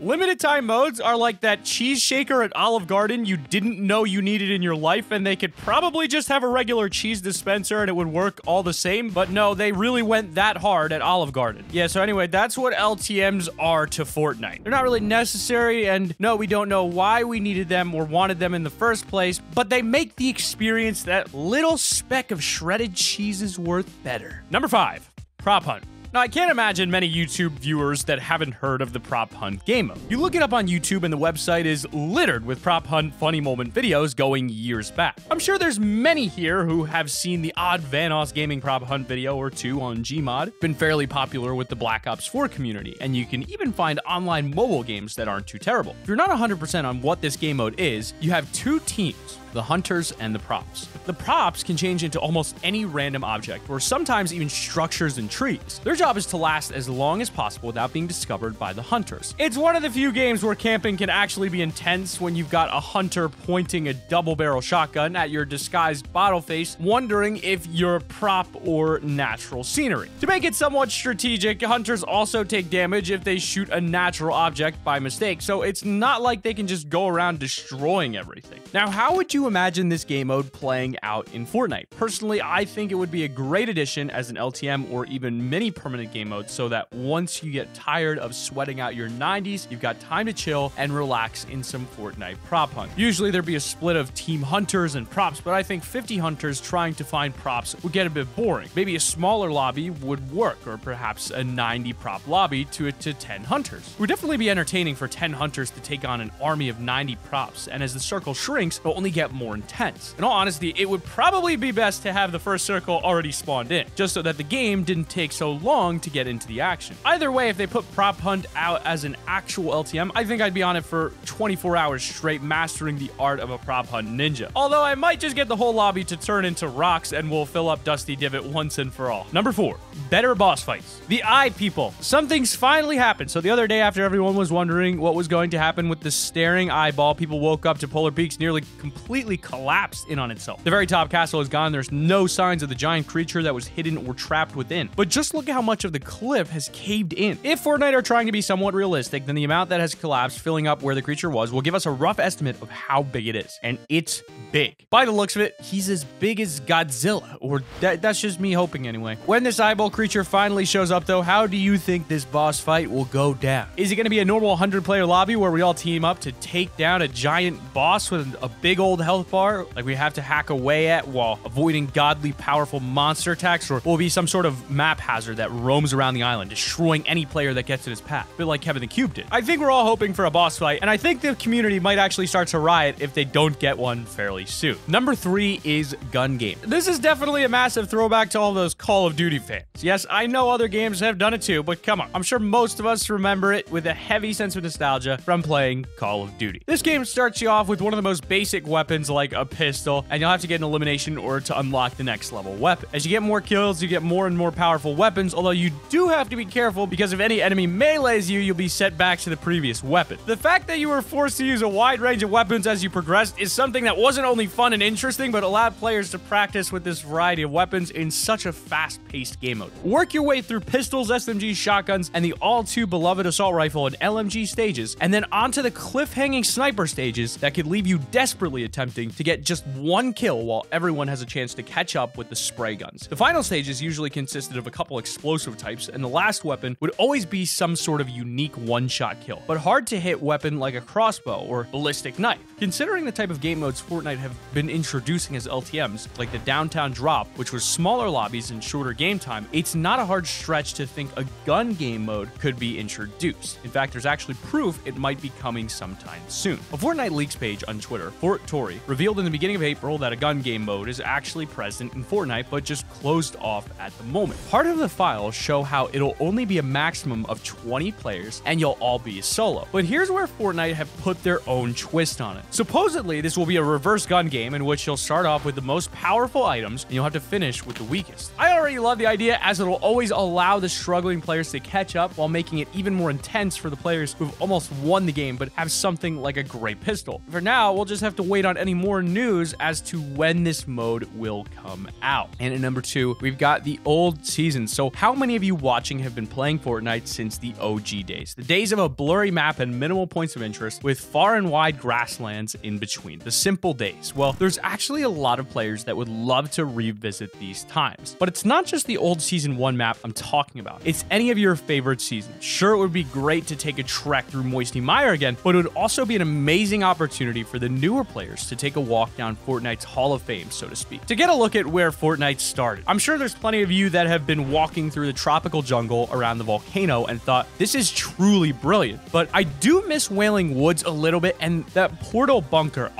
Limited time modes are like that cheese shaker at Olive Garden you didn't know you needed in your life, and they could probably just have a regular cheese dispenser and it would work all the same, but no, they really went that hard at Olive Garden. Yeah, so anyway, that's what LTMs are to Fortnite. They're not really necessary, and no, we don't know why we needed them or wanted them in the first place, but they make the experience that little speck of shredded cheese's worth better. Number 5, Prop Hunt. Now, I can't imagine many YouTube viewers that haven't heard of the Prop Hunt game mode. You look it up on YouTube and the website is littered with Prop Hunt funny moment videos going years back. I'm sure there's many here who have seen the odd Vanoss Gaming Prop Hunt video or two on Gmod. Been fairly popular with the Black Ops 4 community, and you can even find online mobile games that aren't too terrible. If you're not 100% on what this game mode is, you have two teams: the hunters and the props. The props can change into almost any random object, or sometimes even structures and trees. Their job is to last as long as possible without being discovered by the hunters. It's one of the few games where camping can actually be intense when you've got a hunter pointing a double-barrel shotgun at your disguised bottle face, wondering if you're a prop or natural scenery. To make it somewhat strategic, hunters also take damage if they shoot a natural object by mistake, so it's not like they can just go around destroying everything. Now, how would you imagine this game mode playing out in Fortnite? Personally, I think it would be a great addition as an LTM or even mini permanent game mode, so that once you get tired of sweating out your 90s, you've got time to chill and relax in some Fortnite prop hunt. Usually there'd be a split of team hunters and props, but I think 50 hunters trying to find props would get a bit boring. Maybe a smaller lobby would work, or perhaps a 90 prop lobby to 10 hunters. It would definitely be entertaining for 10 hunters to take on an army of 90 props, and as the circle shrinks, it'll only get more intense. In all honesty, it would probably be best to have the first circle already spawned in, just so that the game didn't take so long to get into the action. Either way, if they put Prop Hunt out as an actual LTM, I think I'd be on it for 24 hours straight, mastering the art of a Prop Hunt ninja. Although I might just get the whole lobby to turn into rocks and we'll fill up Dusty Divot once and for all. Number 4, better boss fights. The eye people. Something's finally happened. So the other day, after everyone was wondering what was going to happen with the staring eyeball, people woke up to Polar Peaks nearly completely collapsed in on itself. The very top castle is gone. There's no signs of the giant creature that was hidden or trapped within. But just look at how much of the cliff has caved in. If Fortnite are trying to be somewhat realistic, then the amount that has collapsed, filling up where the creature was, will give us a rough estimate of how big it is. And it's big. By the looks of it, he's as big as Godzilla, or that's just me hoping anyway. When this eyeball creature finally shows up though, how do you think this boss fight will go down? Is it going to be a normal 100-player lobby where we all team up to take down a giant boss with a big old health bar like we have to hack away at while avoiding godly powerful monster attacks, or will it be some sort of map hazard that roams around the island, destroying any player that gets in his path, a bit like Kevin the Cube did? I think we're all hoping for a boss fight, and I think the community might actually start to riot if they don't get one fairly soon. Number 3 is gun game. This is definitely a massive throwback to all those Call of Duty fans. Yes, I know other games have done it too, but come on. I'm sure most of us remember it with a heavy sense of nostalgia from playing Call of Duty. This game starts you off with one of the most basic weapons like a pistol, and you'll have to get an elimination or to unlock the next level weapon. As you get more kills, you get more and more powerful weapons, although you do have to be careful because if any enemy melees you, you'll be set back to the previous weapon. The fact that you were forced to use a wide range of weapons as you progressed is something that wasn't only fun and interesting, but allowed players to practice with this variety of weapons in such a fast-paced game mode. Work your way through pistols, SMGs, shotguns, and the all-too beloved assault rifle and LMG stages, and then onto the cliff-hanging sniper stages that could leave you desperately attempting to get just one kill while everyone has a chance to catch up with the spray guns. The final stages usually consisted of a couple explosive types, and the last weapon would always be some sort of unique one-shot kill, but hard to hit weapon like a crossbow or ballistic knife. Considering the type of game modes Fortnite have been introducing as LTMs, like the Downtown Drop, which was smaller lobbies and shorter game time, it's not a hard stretch to think a gun game mode could be introduced. In fact, there's actually proof it might be coming sometime soon. A Fortnite leaks page on Twitter, FortTory, revealed in the beginning of April that a gun game mode is actually present in Fortnite, but just closed off at the moment. Part of the files show how it'll only be a maximum of 20 players and you'll all be solo. But here's where Fortnite have put their own twist on it. Supposedly, this will be a reverse gun game in which you'll start off with the most powerful items and you'll have to finish with the weakest. I already love the idea, as it'll always allow the struggling players to catch up while making it even more intense for the players who've almost won the game but have something like a great pistol. For now, we'll just have to wait on any more news as to when this mode will come out. And at number 2, we've got the old season. So how how many of you watching have been playing Fortnite since the OG days? The days of a blurry map and minimal points of interest with far and wide grasslands in between. The simple days. Well, there's actually a lot of players that would love to revisit these times. But it's not just the old Season 1 map I'm talking about. It's any of your favorite seasons. Sure, it would be great to take a trek through Moisty Mire again, but it would also be an amazing opportunity for the newer players to take a walk down Fortnite's Hall of Fame, so to speak, to get a look at where Fortnite started. I'm sure there's plenty of you that have been walking through the tropical jungle around the volcano and thought, this is truly brilliant. But I do miss Wailing Woods a little bit, and that portal bunker,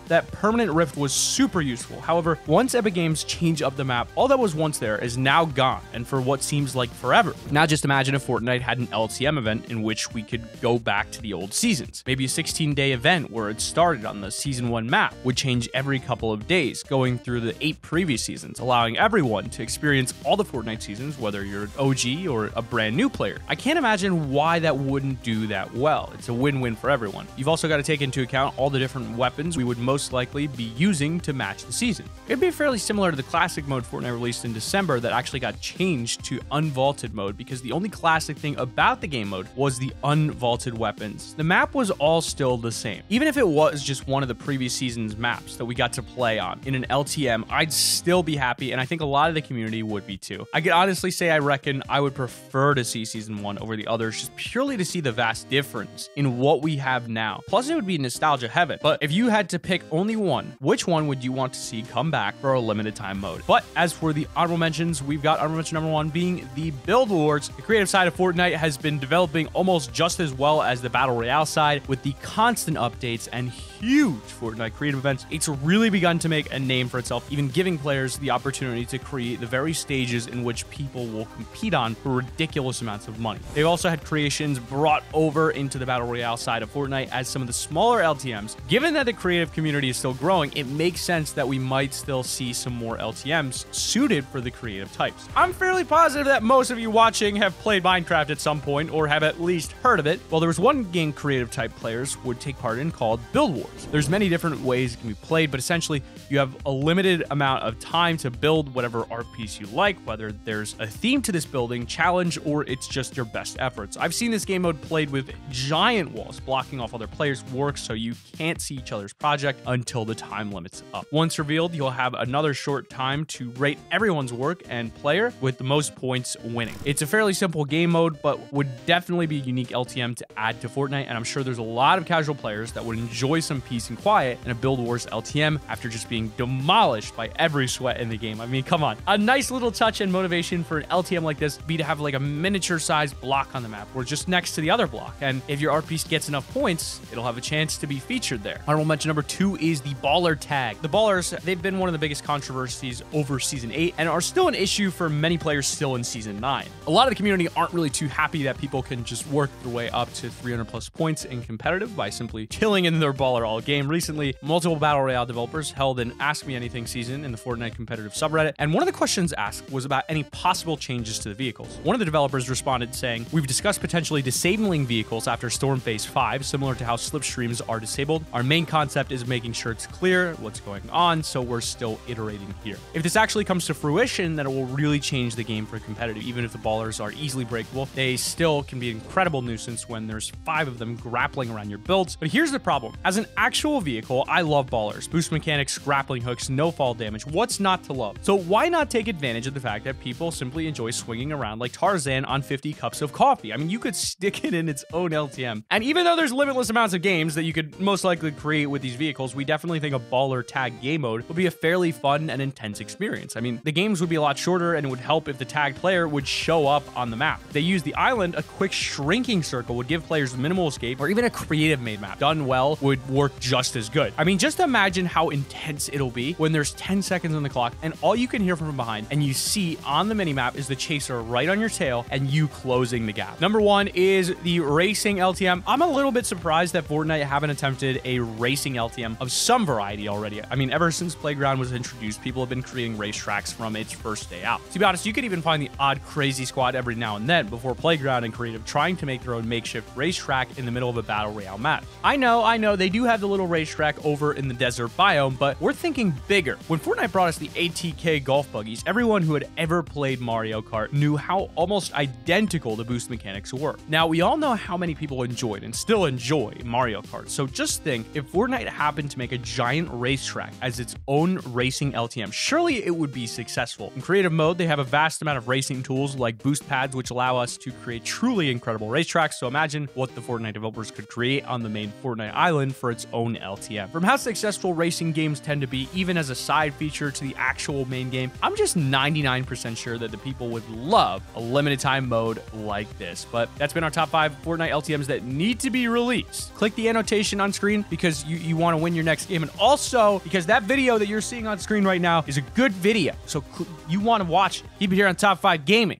that permanent rift was super useful. However, once Epic Games changed up the map, all that was once there is now gone, and for what seems like forever. Now just imagine if Fortnite had an LTM event in which we could go back to the old seasons. Maybe a 16-day event where it started on the Season 1 map would change every couple of days, going through the 8 previous seasons, allowing everyone to experience all the Fortnite seasons, whether you're an OG or a brand new player. I can't imagine why that wouldn't do that well. It's a win-win for everyone. You've also got to take into account all the different weapons we would most likely be using to match the season. It'd be fairly similar to the classic mode Fortnite released in December that actually got changed to unvaulted mode because the only classic thing about the game mode was the unvaulted weapons. The map was all still the same. Even if it was just one of the previous season's maps that we got to play on in an LTM, I'd still be happy, and I think a lot of the community would be too. I could honestly say I reckon I would prefer to see Season 1 over the others just purely to see the vast difference in what we have now. Plus, it would be nostalgia heaven. But if you had to pick only one, which one would you want to see come back for a limited time mode? But as for the honorable mentions, we've got honorable mention number 1 being the Build Wars. The creative side of Fortnite has been developing almost just as well as the Battle Royale side with the constant updates and huge Fortnite creative events. It's really begun to make a name for itself, even giving players the opportunity to create the very stages in which people will compete on for ridiculous amounts of money. They've also had creations brought over into the Battle Royale side of Fortnite as some of the smaller LTMs. Given that the creative community is still growing, it makes sense that we might still see some more LTMs suited for the creative types. I'm fairly positive that most of you watching have played Minecraft at some point or have at least heard of it. Well, there was one game creative type players would take part in called Build Wars. There's many different ways it can be played, but essentially you have a limited amount of time to build whatever art piece you like, whether there's a theme to this building, challenge, or it's just your best efforts. I've seen this game mode played with giant walls blocking off other players' work so you can't see each other's project until the time limit's up. Once revealed, you'll have another short time to rate everyone's work and player with the most points winning. It's a fairly simple game mode, but would definitely be a unique LTM to add to Fortnite, and I'm sure there's a lot of casual players that would enjoy some peace and quiet in a Build Wars LTM after just being demolished by every sweat in the game. I mean, come on. A nice little touch and motivation for an LTM like this be to have like a miniature sized block on the map or just next to the other block, and if your art piece gets enough points, it'll have a chance to be featured there. Honorable mention number 2 is the Baller Tag. The Ballers, they've been one of the biggest controversies over Season 8 and are still an issue for many players still in Season 9. A lot of the community aren't really too happy that people can just work their way up to 300 plus points in competitive by simply killing in their baller all game. Recently, multiple Battle Royale developers held an Ask Me Anything season in the Fortnite competitive subreddit, and one of the questions asked was about any possible changes to the vehicles. One of the developers responded saying, "We've discussed potentially disabling vehicles after Storm Phase 5, similar to how slipstreams are disabled. Our main concept is making sure it's clear what's going on, so we're still iterating here." If this actually comes to fruition, then it will really change the game for competitive. Even if the ballers are easily breakable, they still can be an incredible nuisance when there's 5 of them grappling around your builds. But here's the problem. As an actual vehicle, I love ballers. Boost mechanics, grappling hooks, no fall damage. What's not to love? So why not take advantage of the fact that people simply enjoy swinging around like Tarzan on 50 cups of coffee? I mean, you could stick it in its own LTM. And even though there's limitless amounts of games that you could most likely create with these vehicles, we definitely think a Baller Tag game mode would be a fairly fun and intense experience. I mean, the games would be a lot shorter, and it would help if the tagged player would show up on the map. If they use the island, a quick shrinking circle would give players minimal escape, or even a creative made map done well would work just as good. I mean, just imagine how intense it'll be when there's 10 seconds on the clock and all you can hear from behind and you see on the minimap is the chaser right on your tail and you closing the gap. Number 1 is the racing LTM. I'm a little bit surprised that Fortnite haven't attempted a racing LTM of some variety already. I mean, ever since Playground was introduced, people have been creating racetracks from its first day out. To be honest, you could even find the odd crazy squad every now and then before Playground and Creative trying to make their own makeshift racetrack in the middle of a Battle Royale map. I know, they do have the little racetrack over in the desert biome, but we're thinking bigger. When Fortnite brought us the ATK golf buggies, everyone who had ever played Mario Kart knew how almost identical the boost mechanics were. Now, we all know how many people enjoyed and still enjoy Mario Kart, so just think, if Fortnite happened to make a giant racetrack as its own racing LTM, surely it would be successful. In creative mode, they have a vast amount of racing tools like boost pads, which allow us to create truly incredible racetracks, so imagine what the Fortnite developers could create on the main Fortnite island for its own LTM. From how successful racing games tend to be, even as a side feature to the actual main game, I'm just 99% sure that the people would love a limited time mode like this. But that's been our top 5 Fortnite LTMs that need to be released. Click the annotation on screen because you want to win your next game, and also because that video that you're seeing on screen right now is a good video, so you want to watch it. Keep it here on Top 5 Gaming.